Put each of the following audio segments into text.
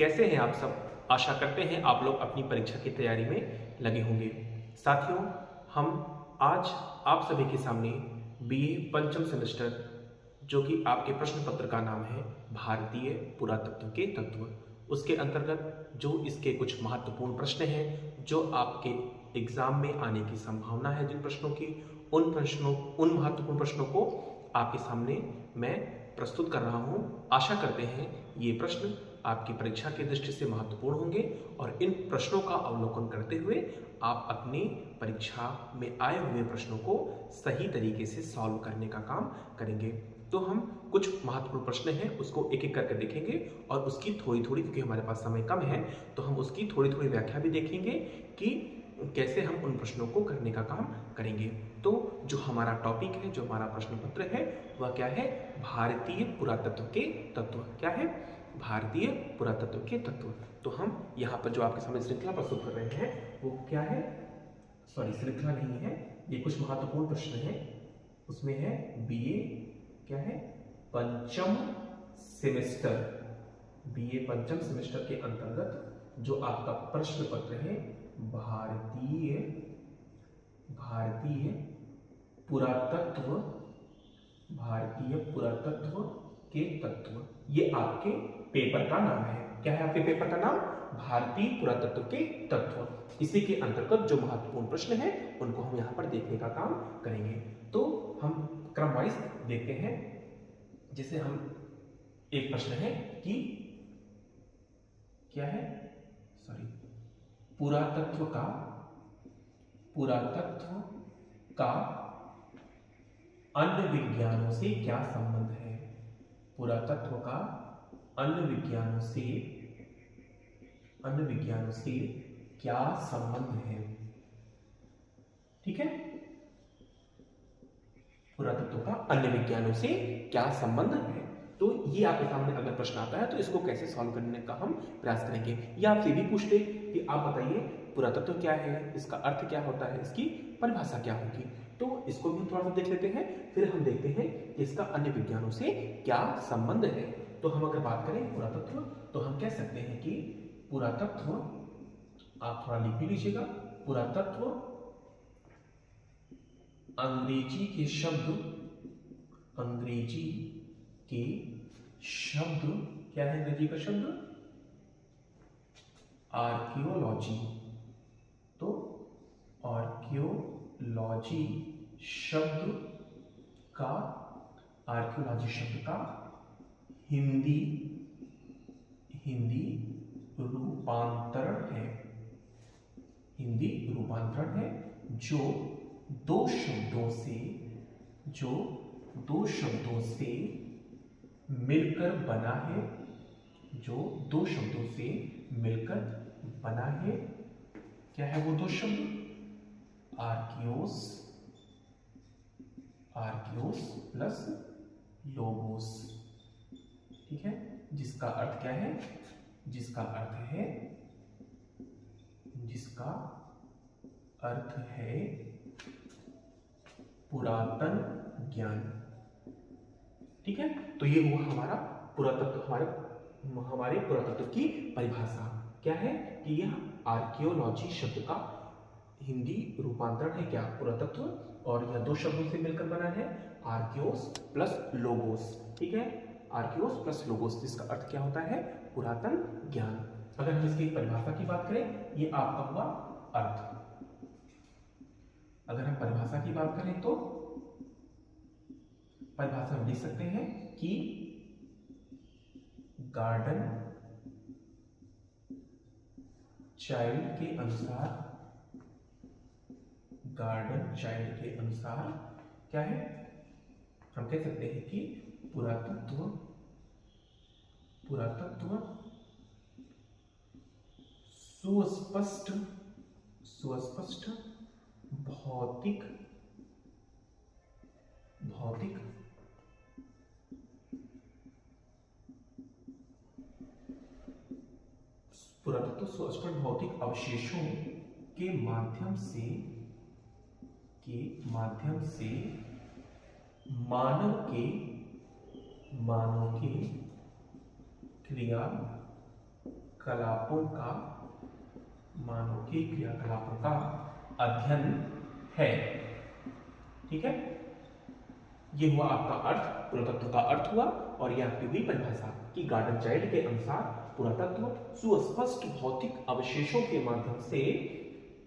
कैसे हैं आप सब? आशा करते हैं आप लोग अपनी परीक्षा की तैयारी में लगे होंगे। साथियों, हम आज आप सभी के सामने बीए पंचम सेमेस्टर, जो कि आपके प्रश्न पत्र का नाम है भारतीय पुरातत्व के तत्व, उसके अंतर्गत जो इसके कुछ महत्वपूर्ण प्रश्न हैं जो आपके एग्जाम में आने की संभावना है, जिन प्रश्नों की, उन महत्वपूर्ण प्रश्नों को आपके सामने मैं प्रस्तुत कर रहा हूं। आशा करते हैं ये प्रश्न आपकी परीक्षा की दृष्टि से महत्वपूर्ण होंगे और इन प्रश्नों का अवलोकन करते हुए आप अपनी परीक्षा में आए हुए प्रश्नों को सही तरीके से सॉल्व करने का काम करेंगे। तो हम कुछ महत्वपूर्ण प्रश्न हैं उसको एक एक करके देखेंगे और उसकी थोड़ी थोड़ी, क्योंकि हमारे पास समय कम है, तो हम उसकी थोड़ी थोड़ी व्याख्या भी देखेंगे कि कैसे हम उन प्रश्नों को करने का काम करेंगे। तो जो हमारा टॉपिक है, जो हमारा प्रश्न पत्र है, वह क्या है? भारतीय पुरातत्व के तत्व। क्या है? भारतीय पुरातत्व के तत्व। तो हम यहाँ पर जो आपके सामने श्रृंखला प्रस्तुत कर रहे हैं वो क्या है? सॉरी, श्रृंखला नहीं है, ये कुछ महत्वपूर्ण प्रश्न है। उसमें है बीए क्या है? पंचम सेमेस्टर, बीए पंचम सेमेस्टर के अंतर्गत जो आपका प्रश्न पत्र है भारतीय पुरातत्व, भारतीय पुरातत्व के तत्व, ये आपके पेपर का नाम है। क्या है आपके पेपर का नाम? भारतीय पुरातत्व के तत्व। इसी के अंतर्गत जो महत्वपूर्ण प्रश्न है उनको हम यहाँ पर देखने का काम करेंगे। तो हम क्रम वाइज देखते हैं। जैसे हम एक प्रश्न है कि क्या है? सॉरी, पुरातत्व का अन्य विज्ञानों से क्या संबंध है? पुरातत्व का अन्य विज्ञानों से क्या संबंध है? ठीक है, पुरातत्व का अन्य विज्ञानों से क्या संबंध है। तो ये आपके सामने अगर प्रश्न आता है तो इसको कैसे सॉल्व करने का हम प्रयास करेंगे। या आपसे भी पूछ ले कि आप बताइए पुरातत्व क्या है, इसका अर्थ क्या होता है, इसकी परिभाषा क्या होगी। तो इसको भी थोड़ा सा देख लेते हैं, फिर हम देखते हैं कि इसका अन्य विज्ञानों से क्या संबंध है। तो हम अगर बात करें पुरातत्व, तो हम कह सकते हैं कि पुरातत्व, आप थोड़ा लिख भी लीजिएगा, पुरातत्व अंग्रेजी के शब्द क्या है? अंग्रेजी का शब्द आर्कियोलॉजी। तो आर्कियोलॉजी शब्द का हिंदी रूपांतरण है जो दो शब्दों से मिलकर बना है। क्या है वो दो शब्द? आर्कियोस प्लस लोगोस। ठीक है, जिसका अर्थ क्या है? जिसका अर्थ है पुरातन ज्ञान। ठीक है, तो ये हुआ हमारा पुरातत्व, हमारे पुरातत्व की परिभाषा। क्या है कि यह आर्कियोलॉजी शब्द का हिंदी रूपांतरण है क्या? पुरातत्व, और यह दो शब्दों से मिलकर बना है, आर्कियोस प्लस लोगोस। ठीक है, आर्कियोस प्लस लोगोस, जिसका अर्थ क्या होता है? पुरातन ज्ञान। अगर हम इसकी परिभाषा की बात करें, ये आपका हुआ अर्थ। अगर हम परिभाषा की बात करें तो परिभाषा हम लिख सकते हैं कि गार्डन चाइल्ड के अनुसार क्या है? हम कह सकते हैं कि पुरातत्व सुस्पष्ट भौतिक पुरातत्व सुस्पष्ट भौतिक अवशेषों के माध्यम से मानव के क्रियाकलापों का मानव के क्रियाकलापों का अध्ययन है। ठीक है, ये हुआ आपका अर्थ, पुरातत्व का अर्थ हुआ। और ये आपकी हुई परिभाषा कि गार्डन चाइल्ड के अनुसार पुरातत्व सुस्पष्ट भौतिक अवशेषों के माध्यम से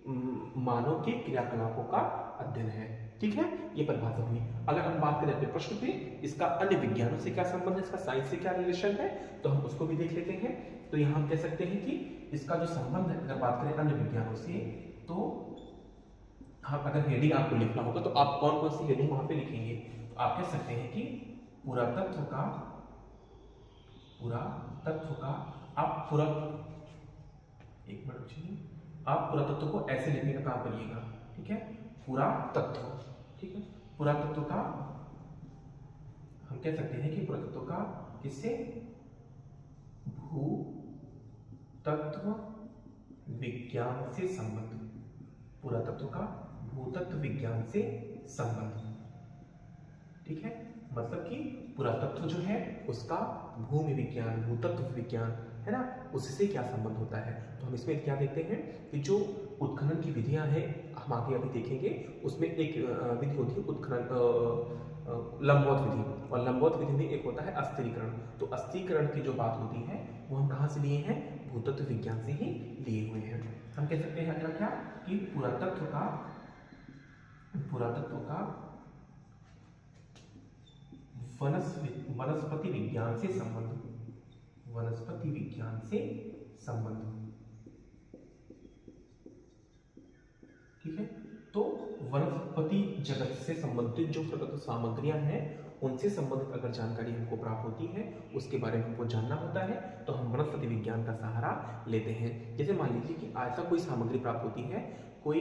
मानव के क्रियाकलापों का अध्ययन है। ठीक है, ये परिभाषा हुई। अगर हम बात करें अपने प्रश्न पे, इसका अन्य विज्ञानों से क्या संबंध है, इसका साइंस से क्या रिलेशन है, तो हम उसको भी देख लेते हैं। तो यहाँ हम कह सकते हैं कि इसका जो संबंध है, अगर बात करें अन्य विज्ञानों से, तो हम अगर हेडिंग आपको लिखना होगा तो आप कौन कौन सी हेडिंग वहां पे लिखेंगे, तो आप कह सकते हैं कि पुरातत्व का आप एक मिनट रुकिए, आप पुरातत्व को ऐसे लिखने का काम करिएगा। ठीक है, पुरातत्व। ठीक है, पुरातत्व का हम कह सकते हैं कि पुरातत्व का किससे, भूतत्व विज्ञान से संबंध, पुरातत्व का भूतत्व विज्ञान से संबंध। ठीक है, मतलब कि पुरातत्व जो है उसका भूमि विज्ञान, भूतत्व विज्ञान है ना, उससे क्या संबंध होता है। तो हम इसमें क्या देखते हैं कि जो उत्खनन की विधियां हैं, हम आगे अभी देखेंगे, उसमें एक विधि होती है उत्खनन, लंबवत विधि, और लंबवत विधि में एक होता है अस्थिरीकरण। तो अस्थिरीकरण की जो बात होती है वो हम कहाँ से लिए हैं, भूतत्व विज्ञान से ही लिए हुए हैं। हम कह सकते हैं अगला क्या, कि पुरातत्व का वनस्पति विज्ञान से संबंध, वनस्पति विज्ञान से संबंध। ठीक है, तो वनस्पति जगत से संबंधित जो प्रकृति सामग्रियां हैं उनसे संबंधित अगर जानकारी हमको प्राप्त होती है, उसके बारे में हमको जानना होता है, तो हम वनस्पति विज्ञान का सहारा लेते हैं। जैसे मान लीजिए कि ऐसा कोई सामग्री प्राप्त होती है, कोई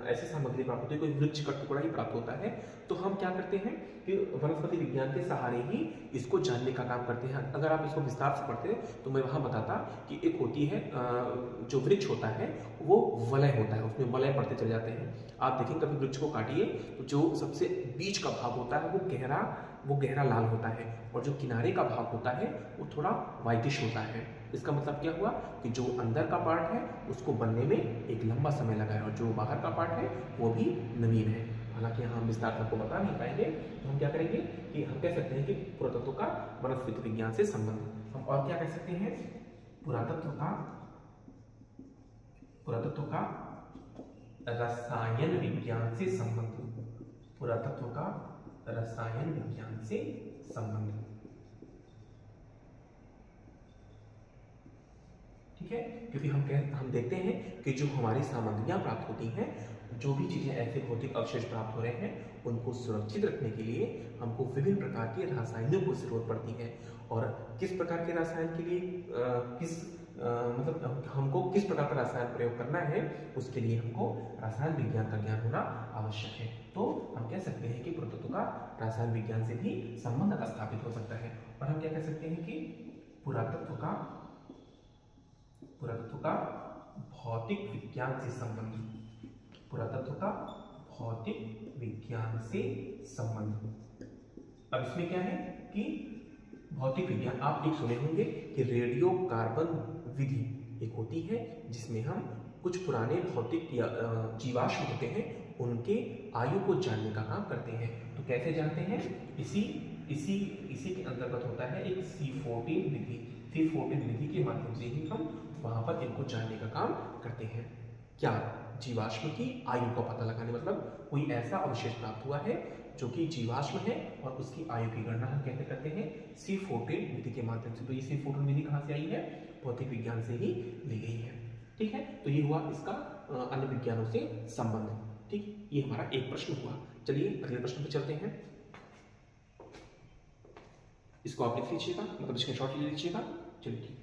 ऐसी सामग्री प्राप्त होती है, कोई वृक्ष का टुकड़ा ही प्राप्त होता है, तो हम क्या करते हैं कि वनस्पति विज्ञान के सहारे ही इसको जानने का काम करते हैं। अगर आप इसको विस्तार से पढ़ते तो मैं वहाँ बताता कि एक होती है जो वृक्ष होता है वो वलय होता है, उसमें वलय पड़ते चले जाते हैं। आप देखें कभी वृक्ष को काटिए तो जो सबसे बीच का भाग होता है वो गहरा लाल होता है, और जो किनारे का भाग होता है वो थोड़ा व्हाइटिश होता है। इसका मतलब क्या हुआ कि जो अंदर का पार्ट है उसको बनने में एक लंबा समय लगा है, और जो बाहर का पार्ट है वो भी नवीन है। हालांकि हम विस्तार से आपको बता नहीं पाएंगे, तो हम क्या करेंगे कि हम कह सकते हैं कि पुरातत्व का वनस्पति विज्ञान से संबंध। हम और क्या कह सकते हैं, पुरातत्व का रसायन विज्ञान से संबंध, पुरातत्व का रसायन विज्ञान से संबंध। ठीक है, क्योंकि हम देखते हैं कि जो हमारी सामग्रियां प्राप्त होती हैं, जो भी चीजें ऐसे भौतिक अवशेष प्राप्त हो रहे हैं, उनको सुरक्षित रखने के लिए हमको विभिन्न प्रकार के रसायनों की जरूरत पड़ती है। और किस प्रकार के रसायन के लिए मतलब हमको किस प्रकार का रसायन प्रयोग करना है, उसके लिए हमको रसायन विज्ञान का ज्ञान होना आवश्यक है। तो हम कह सकते हैं कि पुरातत्व का रसायन विज्ञान से भी संबंध स्थापित हो सकता है। और हम क्या कह सकते हैं कि पुरातत्व का भौतिक विज्ञान से संबंध, पुरातत्व का भौतिक विज्ञान से संबंध। अब इसमें क्या है कि भौतिक विज्ञान, आप एक सुने होंगे कि रेडियो कार्बन विधि एक होती है, जिसमें हम कुछ पुराने भौतिक या जीवाश्म होते हैं उनके आयु को जानने का काम करते हैं। तो कैसे जानते हैं, इसी के अंतर्गत होता है एक C14 विधि। C14 विधि के माध्यम से ही हम वहां पर इनको जानने का काम करते हैं। क्या, जीवाश्म की आयु का पता लगाने, मतलब कोई ऐसा अवशेष प्राप्त हुआ है जो कि जीवाश्म है और उसकी आयु की गणना हम कैसे करते हैं, C14 विधि के माध्यम से। तो ये C14 विधि कहाँ से आई है, भौतिक विज्ञान से ही ली गई है। ठीक है, तो ये हुआ इसका अन्य विज्ञानों से संबंध। ठीक, ये हमारा एक प्रश्न हुआ। चलिए अगले प्रश्न पे चलते हैं। इसको आप लिख लीजिएगा, मतलब स्क्रीनशॉट ले लीजिएगा। चलिए ठीक है।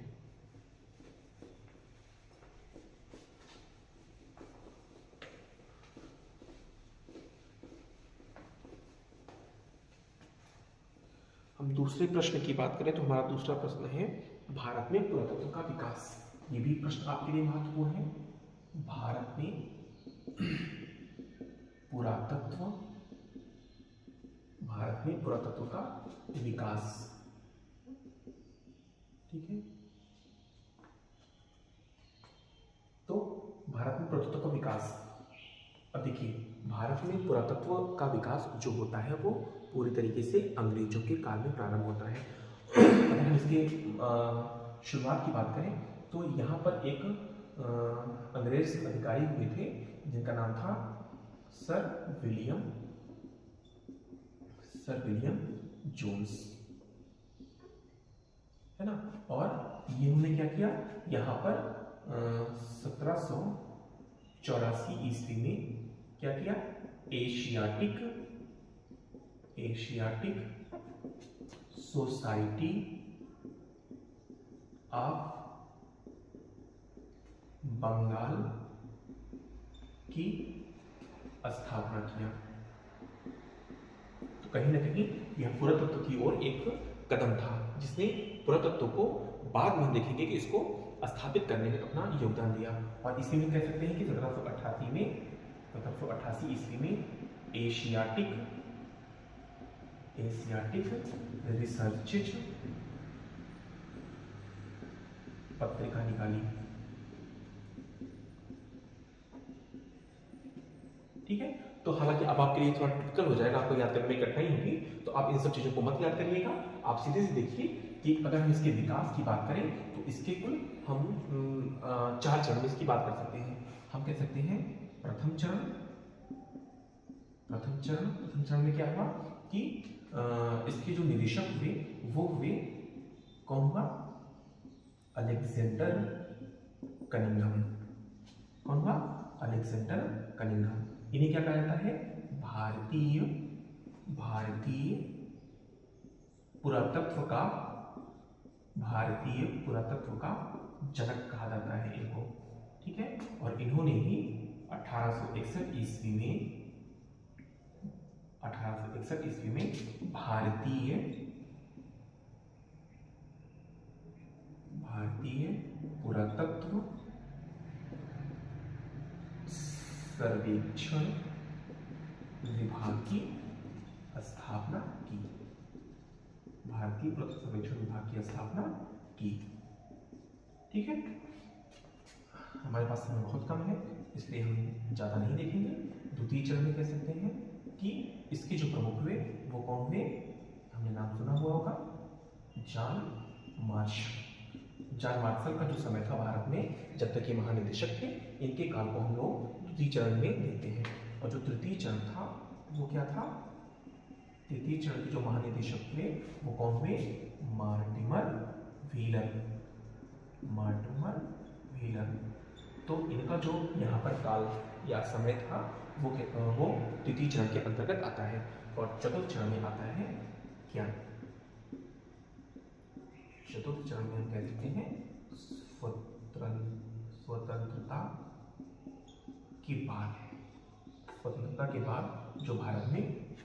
हम दूसरे प्रश्न की बात करें तो हमारा दूसरा प्रश्न है, भारत में पुरातत्व का विकास। ये भी प्रश्न आपके लिए महत्वपूर्ण है। भारत में पुरातत्व का विकास। ठीक है, पुरातत्व का विकास। अब देखिए, भारत में पुरातत्व का विकास जो होता है वो पूरी तरीके से अंग्रेजों के काल में प्रारंभ होता है। अगर हम इसके शुरुआत की बात करें तो यहाँ पर एक अंग्रेज अधिकारी हुए थे जिनका नाम था सर विलियम जोन्स, है ना। और इन्होंने क्या किया, यहाँ पर 1784 ईस्वी में क्या किया, एशियाटिक सोसाइटी ऑफ बंगाल की स्थापना किया। तो कहीं ना कहीं यह पुरातत्व की ओर एक कदम था जिसने पुरातत्व को बाद में देखेंगे कि इसको स्थापित करने में अपना योगदान दिया। और इसी में कह सकते हैं कि 1788 ईस्वी में एशियाटिक रिसर्चेज पत्रिका निकाली। ठीक है, तो हालांकि अब आपके लिए थोड़ा टिपिकल हो जाएगा, आपको याद करने में कठिनाई होगी, तो आप इन सब चीजों को मत याद करिएगा। आप सीधे से देखिए कि अगर हम इसके विकास की बात करें तो इसके कुल हम 4 चरण में इसकी बात कर सकते हैं। हम कह सकते हैं प्रथम चरण में क्या हुआ कि इसके जो निदेशक हुए वो हुए, कौन हुआ, अलेक्जेंडर कनिंघम। कौन हुआ, अलेक्जेंडर कनिंघम। इन्हें क्या कहा जाता है, भारतीय पुरातत्व का जनक कहा जाता है इनको। ठीक है, और इन्होंने ही 1861 ईस्वी में भारतीय पुरातत्व सर्वेक्षण विभाग की स्थापना की। भारतीय पुरातत्व सर्वेक्षण विभाग की स्थापना की। ठीक है, हमारे पास समय बहुत कम है इसलिए हम ज्यादा नहीं देखेंगे। द्वितीय चरण में कह सकते हैं कि इसके जो प्रमुख हुए वो कौन हुए, हमने नाम सुना हुआ होगा, जॉन मार्शल का जो समय था भारत में जब तक ये महानिदेशक थे, इनके काल को हम लोग द्वितीय चरण में देखते हैं। और जो तृतीय चरण था वो क्या था, तृतीय चरण के जो महानिदेशक थे वो कौन हुए, मार्टिमर व्हीलर। तो इनका जो यहाँ पर काल या समय था वो तृतीय चरण के अंतर्गत आता है। और चतुर्थ चरण में आता है क्या, चतुर्थ चरण में हम कह सकते हैं स्वतंत्रता के बाद जो भारत में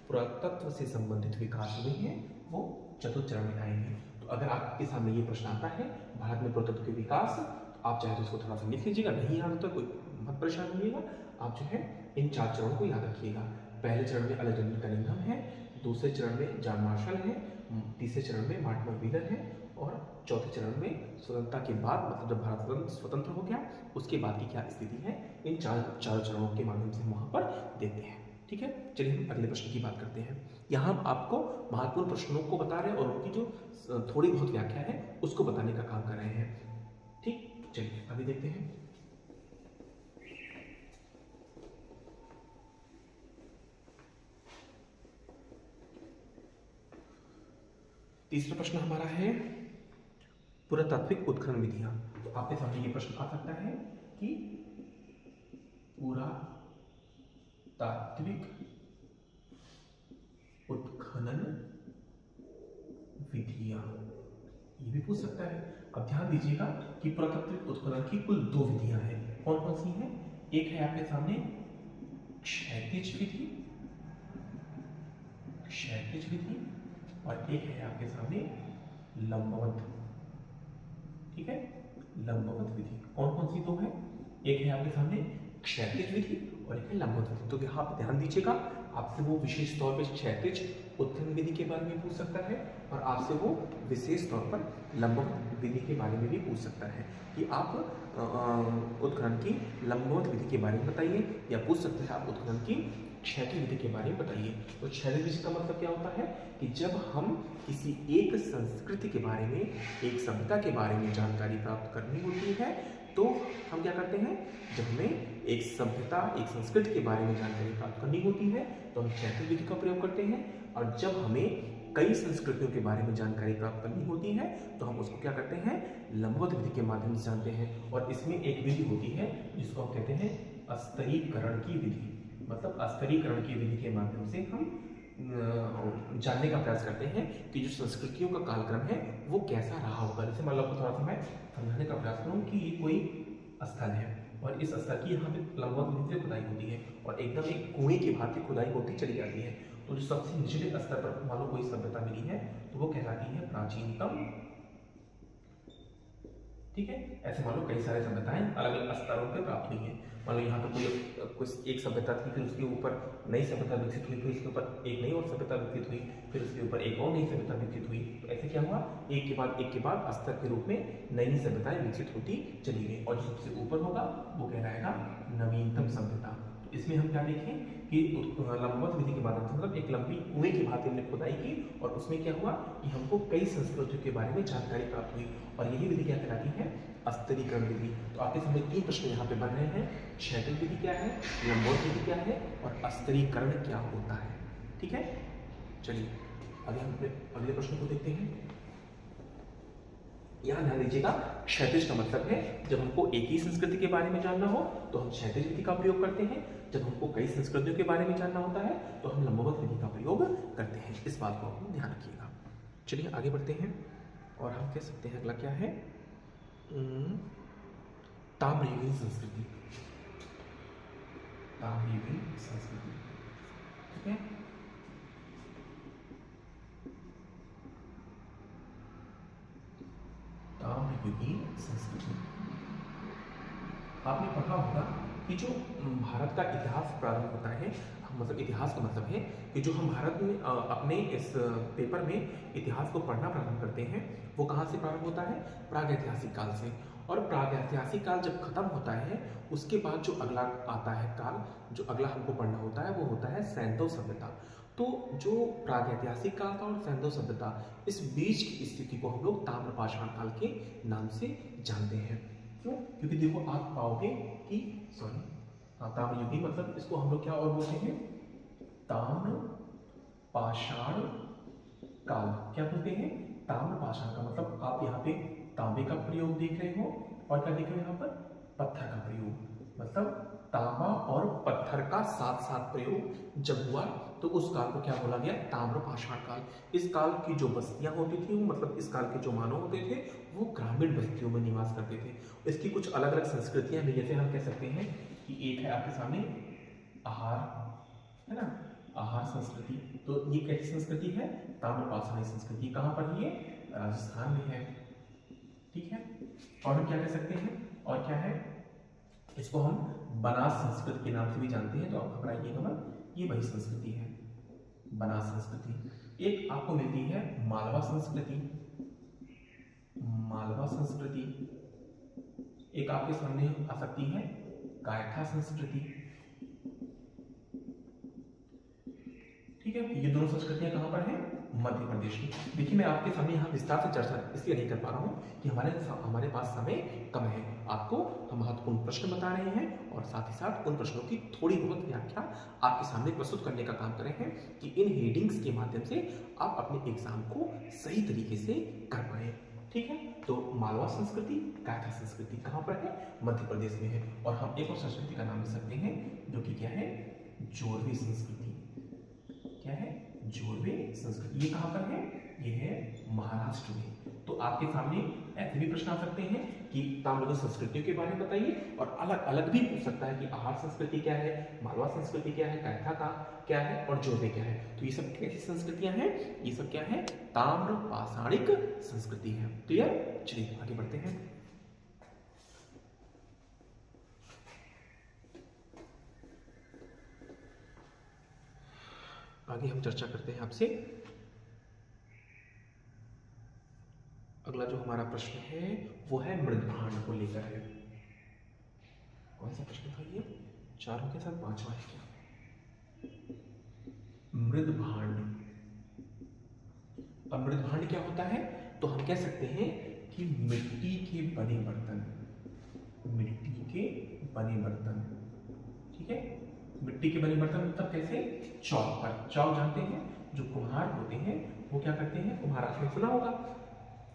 पुरातत्व से संबंधित विकास हुए हैं वो चतुर्थ चरण में आएंगे। तो अगर आपके सामने ये प्रश्न आता है भारत में पुरातत्व के विकास, तो आप चाहे तो इसको थोड़ा सा लिख लीजिएगा, नहीं याद होता कोई मत परेशान होइएगा। आप जो है इन 4 चरणों को याद रखिएगा। पहले चरण में अलेक्जेंडर कनिंघम है, दूसरे चरण में जॉन मार्शल है, तीसरे चरण में मार्टिमर व्हीलर है, और चौथे चरण में स्वतंत्रता के बाद, मतलब जब भारत स्वतंत्र हो गया उसके बाद की क्या स्थिति है, इन चारों चरणों के माध्यम से हम वहां पर देखते हैं। ठीक है, चलिए हम अगले प्रश्न की बात करते हैं। यहाँ हम आपको महत्वपूर्ण प्रश्नों को बता रहे हैं और उनकी जो थोड़ी बहुत व्याख्या है उसको बताने का काम कर रहे हैं। ठीक, चलिए आगे देखते हैं। तीसरा प्रश्न हमारा है पुरातात्विक उत्खनन विधियां। तो आपके सामने ये प्रश्न आ सकता है कि पुरातात्विक उत्खनन विधियां, ये भी पूछ सकता है। अब ध्यान दीजिएगा कि पुरातात्विक उत्खनन की कुल 2 विधियां हैं। कौन कौन सी हैं, एक है आपके सामने क्षैतिज विधि और एक है आपके सामने लंबवत। ठीक है, लंबवत विधि। कौन कौन सी 2 है, एक है आपके सामने क्षैतिज विधि और एक है लंबवत विधि। तो यहाँ आप ध्यान दीजिएगा, आपसे वो विशेष तौर पे क्षैतिज उत्खनन विधि के बारे में पूछ सकता है और आपसे वो विशेष तौर पर लंबवत विधि के बारे में भी पूछ सकता है कि आप उत्खनन की लंबवत विधि के बारे में बताइए, या पूछ सकते हैं आप उत्खनन की क्षैतिज विधि के बारे में बताइए। तो क्षैतिज विधि का मतलब क्या होता है कि जब हम किसी एक संस्कृति के बारे में, एक सभ्यता के बारे में जानकारी प्राप्त करनी होती है तो हम क्या करते हैं, जब हमें एक सभ्यता, एक संस्कृति के बारे में जानकारी प्राप्त करनी होती है तो हम क्षैतिज विधि का प्रयोग करते हैं, और जब हमें कई संस्कृतियों के बारे में जानकारी प्राप्त करनी होती है तो हम उसको क्या करते हैं, लंबवत विधि के माध्यम से जानते हैं। और इसमें एक विधि होती है जिसको हम कहते हैं स्तरीकरण की विधि, मतलब स्तरीकरण की विधि के माध्यम से हम जानने का प्रयास करते हैं कि जो संस्कृतियों का कालक्रम है वो कैसा रहा होगा। जैसे मान लो आपको थोड़ा सा मैं समझाने का प्रयास करूँ कि ये कोई स्थल है और इस स्थल की यहाँ पे लंबवत विधि से खुदाई होती है और एकदम एक कुएं की भांति खुदाई होती चली जाती है। तो जो सबसे निचले स्तर पर मान लो कोई सभ्यता मिली है तो वो कहलाती है प्राचीनतम, ठीक है। ऐसे मान लो कई सारे सभ्यताएं अलग अलग स्तरों पर प्राप्त हुई हैं। मान लो यहाँ पर कोई एक सभ्यता थी, फिर उसके ऊपर नई सभ्यता विकसित हुई, फिर उसके ऊपर एक नई और सभ्यता विकसित हुई, फिर उसके ऊपर एक और नई सभ्यता विकसित हुई। तो ऐसे क्या हुआ, एक के बाद स्तर के रूप में नई नई सभ्यताएं विकसित होती चली गई और जो सबसे ऊपर होगा वो कहलाएगा नवीनतम सभ्यता। तो इसमें हम क्या देखें कि लंबवत विधि के माध्यम से, मतलब एक लंबी कुएं की भांति हमने खुदाई की और उसमें क्या हुआ कि हमको कई संस्कृतियों के बारे में जानकारी प्राप्त हुई और यही विधि क्या कहलाती है, स्तरीकरण विधि। तो आपके सामने 3 प्रश्न यहाँ पे बन रहे हैं, क्षैतिज विधि क्या है, लंबवत विधि क्या है और स्तरीकरण क्या होता है, ठीक है। चलिए आगे हम अपने अगले प्रश्न को देखते हैं। यहाँ ध्यान दीजिएगा, क्षैतिज का मतलब है जब हमको एक ही संस्कृति के बारे में जानना हो तो हम क्षैतिज विधि का प्रयोग करते हैं, जब हमको कई संस्कृतियों के बारे में जानना होता है तो हम लंबवत विधि का प्रयोग करते हैं। इस बात को हम ध्यान रखिएगा। चलिए आगे बढ़ते हैं और हम कह सकते हैं अगला क्या है, ताम्रयुगीन संस्कृति। ताम्रयुगीन संस्कृति, ठीक है। ताम्रयुगीन संस्कृति, आपने पढ़ा होगा कि जो भारत का इतिहास प्रारंभ होता है, मतलब इतिहास का मतलब है कि जो हम भारत में अपने इस पेपर में इतिहास को पढ़ना प्रारंभ करते हैं वो कहाँ से प्रारंभ होता है, प्रागैतिहासिक काल से। और प्रागैतिहासिक काल जब खत्म होता है उसके बाद जो अगला आता है काल, जो अगला हमको पढ़ना होता है वो होता है सैंधव सभ्यता। तो जो प्रागैतिहासिक काल था और सैंधव सभ्यता, इस बीच की स्थिति को हम लोग ताम्रपाषाण काल के नाम से जानते हैं। क्यों? क्योंकि देखो आप पाओगे कि ताम्रयुगीन मतलब इसको हम लोग क्या और बोलते हैं, ताम्रपाषाण काल। क्या बोलते हैं, ताम्रपाषाण का मतलब आप यहाँ पे तांबे का प्रयोग देख रहे हो और क्या देख रहे हो यहाँ पर, पत्थर का प्रयोग। मतलब तांबा और पत्थर का साथ साथ प्रयोग जब हुआ तो उस काल को क्या बोला गया, ताम्रपाषाण काल। इस काल की जो बस्तियां होती थी वो, मतलब इस काल के जो मानव होते थे वो ग्रामीण बस्तियों में निवास करते थे। इसकी कुछ अलग अलग संस्कृतियां भी, जैसे हम कह सकते हैं कि एक है आपके सामने आहार, है ना, आहार संस्कृति। तो ये कैसी संस्कृति है, ताम्रपाषाणी संस्कृति। कहाँ पर है ये, राजस्थान में है, ठीक है। और हम क्या कह सकते हैं, और क्या है, इसको हम बनास संस्कृति के नाम से भी जानते हैं। तो आप घबराइएगा मत, ये वही संस्कृति है, बनास संस्कृति। एक आपको मिलती है मालवा संस्कृति, मालवा संस्कृति। एक आपके सामने आ सकती है कायथा संस्कृति, ठीक है। ये दोनों संस्कृतियां कहां पर हैं, मध्य प्रदेश की। देखिए मैं आपके सामने यहाँ विस्तार से चर्चा इसलिए नहीं कर पा रहा हूँ कि हमारे पास समय कम है। आपको हम महत्वपूर्ण प्रश्न बता रहे हैं और साथ ही साथ उन प्रश्नों की थोड़ी बहुत व्याख्या आपके सामने प्रस्तुत करने का काम कर रहे हैं कि इन हेडिंग्स के माध्यम से आप अपने एग्जाम को सही तरीके से कर पाए, ठीक है। तो मालवा संस्कृति, कायथा संस्कृति कहाँ पर है, मध्य प्रदेश में है। और हम एक और संस्कृति का नाम ले सकते हैं जो कि क्या है, जोरवे संस्कृति। क्या है, जोरवे संस्कृति। ये कहां पर है, ये है महाराष्ट्र में। तो आपके सामने ऐसे भी प्रश्न आ सकते हैं कि ताम्रयुगीन संस्कृतियों के बारे में बताइए, और अलग अलग भी पूछ सकता है कि आहार संस्कृति क्या है, मालवा संस्कृति क्या है, कायथा का क्या है और जोरवे क्या है। तो ये सब कैसी संस्कृतियां हैं, ये सब क्या है, ताम्रपाषाणिक संस्कृति है। क्लियर। चलिए आगे बढ़ते हैं। आगे हम चर्चा करते हैं आपसे। अगला जो हमारा प्रश्न है वो है मृदभांड को लेकर है। कौन सा प्रश्न था ये? चारों के साथ पांचवा है क्या? मृदभांड। अब मृदभांड क्या होता है? तो हम कह सकते हैं कि मिट्टी के बने बर्तन, मिट्टी के बने बर्तन, ठीक है। मिट्टी के बने बर्तन मतलब कैसे? चौक पर, चौक जानते हैं, जो कुम्हार होते हैं वो क्या करते हैं, कुम्हार आपने सुना होगा,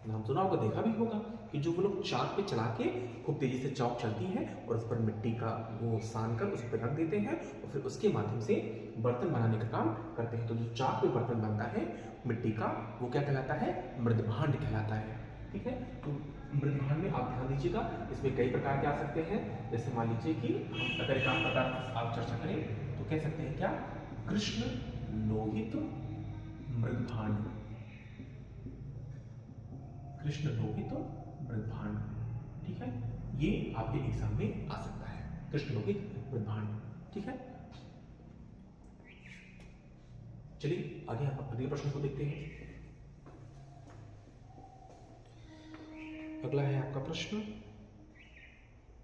नाम सुना होगा, देखा भी होगा कि जो वो लोग चाक पे चला के खूब तेजी से चौक चलती है और उस पर मिट्टी का वो सान कर उस पर रख देते हैं और फिर उसके माध्यम से बर्तन बनाने का काम करते हैं। तो जो चाक पे बर्तन बनता है मिट्टी का, वो क्या कहलाता है? मृदभांड कहलाता है, ठीक है। तो मृदभांड में आप ध्यान दीजिएगा, इसमें कई प्रकार के आ सकते हैं। जैसे मान लीजिए कि हम अगर एक आम पदार्थ आप चर्चा करें तो कह सकते हैं क्या? कृष्ण लोहित मृदभांड, कृष्ण लोहित मृदभांड, ठीक है। ये आपके एग्जाम में आ सकता है, कृष्ण लोहित मृदभांड, ठीक है। चलिए आगे हम अगले प्रश्न को देखते हैं। अगला है आपका प्रश्न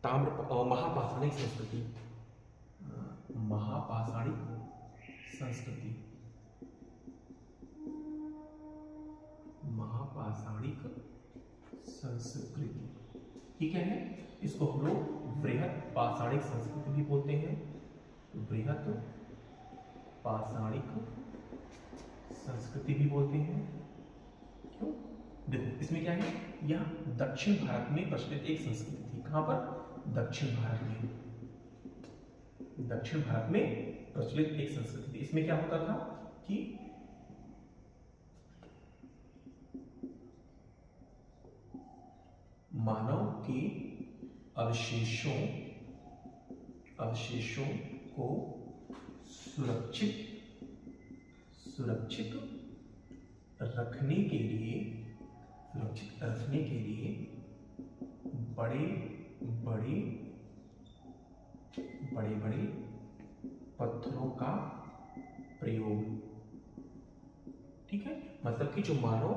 महापाषाणिक संस्कृति, महापाषाणिक संस्कृति, महापाषाणिक संस्कृति, ठीक है। इसको हम लोग बृहत पाषाणिक संस्कृति भी बोलते हैं, बृहत पाषाणिक संस्कृति भी बोलते हैं। क्यों? देखो इसमें क्या है, यह दक्षिण भारत में प्रचलित एक संस्कृति थी। कहां पर? दक्षिण भारत में, दक्षिण भारत में प्रचलित एक संस्कृति थी। इसमें क्या होता था कि मानव के अवशेषों को सुरक्षित रखने के लिए बड़े बड़े पत्थरों का प्रयोग, ठीक है। मतलब कि जो मानव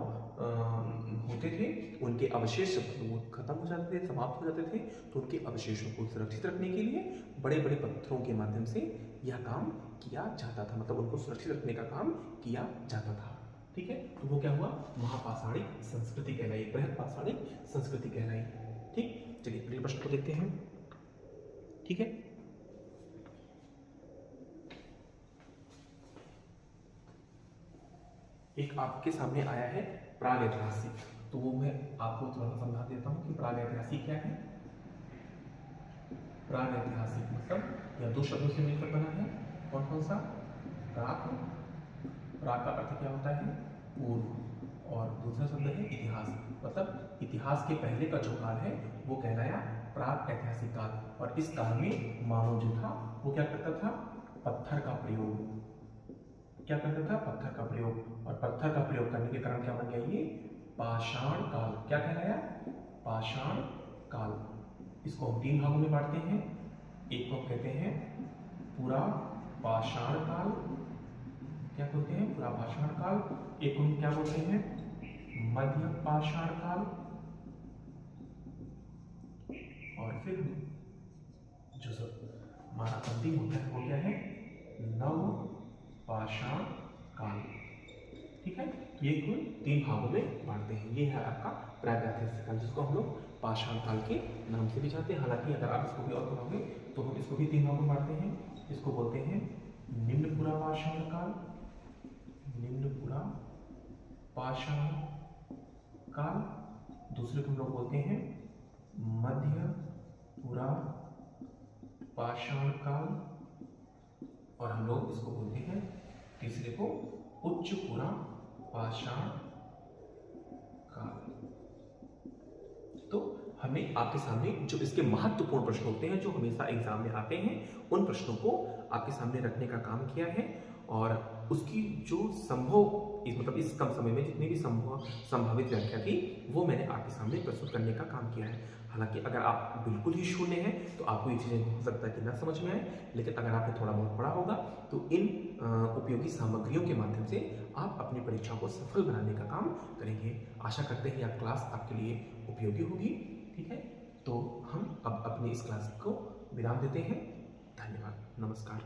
होते थे उनके अवशेष वो खत्म हो जाते थे, समाप्त हो जाते थे, तो उनके अवशेषों को सुरक्षित रखने के लिए बड़े बड़े पत्थरों के माध्यम से यह काम किया जाता था, मतलब उनको सुरक्षित रखने का काम किया जाता था, ठीक है। तो वो क्या हुआ? महापाषाणिक संस्कृति कहलाई, बृहत पाषाणिक संस्कृति कहलाई, ठीक। चलिए अगले प्रश्न को देखते हैं, ठीक है। एक आपके सामने आया है प्रागैतिहासिक, तो वो मैं आपको थोड़ा समझा देता हूँ कि प्रागैतिहासिक क्या है। प्रागैतिहासिक मतलब यह दो शब्दों से मिलकर बना है। कौन कौन सा? प्राक, प्राक का अर्थ क्या होता है? पूर्व, और दूसरा शब्द है इतिहास, मतलब इतिहास के पहले का जो काल है वो कहलाया प्राक ऐतिहासिक काल। और इस काल में मानव जो था वो क्या करता था? पत्थर का प्रयोग, क्या करता था? पत्थर का प्रयोग। और पत्थर का प्रयोग करने के कारण क्या बन गया? ये पाषाण काल। क्या कहलाया? पाषाण काल। इसको हम तीन भागों में बांटते हैं। एक को कहते हैं पूरा पाषाण काल, क्या बोलते हैं? पूरा पाषाण काल। एक को हम क्या बोलते हैं? मध्य पाषाण काल। और फिर जो सब हमारा अंतिम होता है वो क्या है? नव पाषाण काल, ठीक है। ये कुल तीन भागों में बांटते हैं। ये है आपका प्रागैतिहासिक काल, जिसको हम लोग पाषाण काल के नाम से भी जानते हैं। हालांकि अगर आप इसको भी और कहोगे तो हम इसको भी तीन भागों में बांटते हैं। इसको बोलते हैं निम्न पूरा पाषाण काल, निम्न पूरा पाषाण काल। दूसरे को हम लोग बोलते हैं मध्य पूरा पाषाण काल, और हम लोग इसको बोलते हैं तीसरे को उच्च पूरा पाषाण काल। तो हमें आपके सामने जो इसके महत्वपूर्ण प्रश्न होते हैं, जो हमेशा एग्जाम में आते हैं, उन प्रश्नों को आपके सामने रखने का काम किया है। और उसकी जो संभव मतलब इस कम समय में जितनी भी संभावित व्याख्या थी वो मैंने आपके सामने प्रस्तुत करने का काम किया है। हालांकि अगर आप बिल्कुल ही शून्य हैं तो आपको ये चीज़ें हो सकता है कि ना समझ में आए, लेकिन अगर आपने थोड़ा बहुत पढ़ा होगा तो इन उपयोगी सामग्रियों के माध्यम से आप अपनी परीक्षा को सफल बनाने का काम करेंगे। आशा करते हैं यह क्लास आपके लिए उपयोगी होगी। ठीक है, तो हम अब अपनी इस क्लास को विराम देते हैं। धन्यवाद, नमस्कार।